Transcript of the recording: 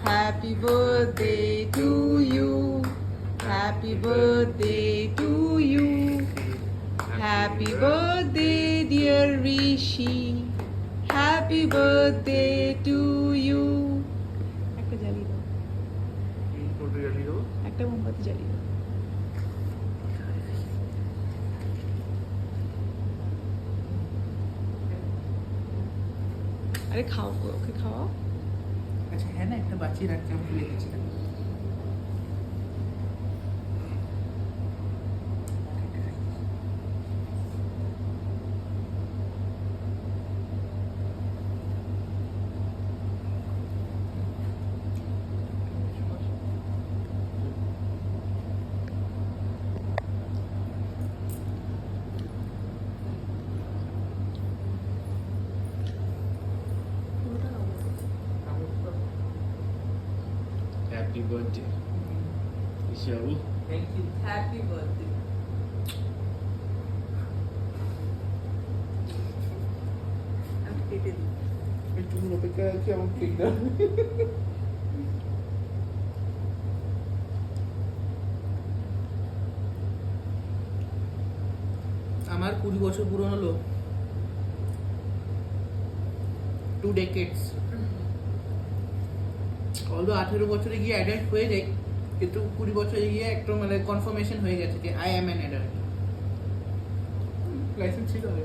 Happy birthday to you. Happy birthday to you. Happy birthday, dear Rishi. Happy birthday to you. একটা জ্বালিয়ে দাও। একটা মোমবাতি জ্বালিয়ে দাও। আরে খাও, ওকে খাওয়াও। আচ্ছা হ্যাঁ না, একটা বাঁচিয়ে রাখতে আমি ভুলে গেছিলাম। Happy birthday. Ishabu. Thank you. Happy birthday. আমি কেটে দিই। একটু অপেক্ষা আছে, আমার কেক দাও। আমার 20 বছর পুরো হলো, 2 decades। অলদো 18 বছরে গিয়ে অ্যাডাল্ট হয়ে যাই, কিন্তু 20 বছরে গিয়ে একটা মানে কনফার্মেশন হয়ে গেছে যে I am an adult. Licence ছিল আগে।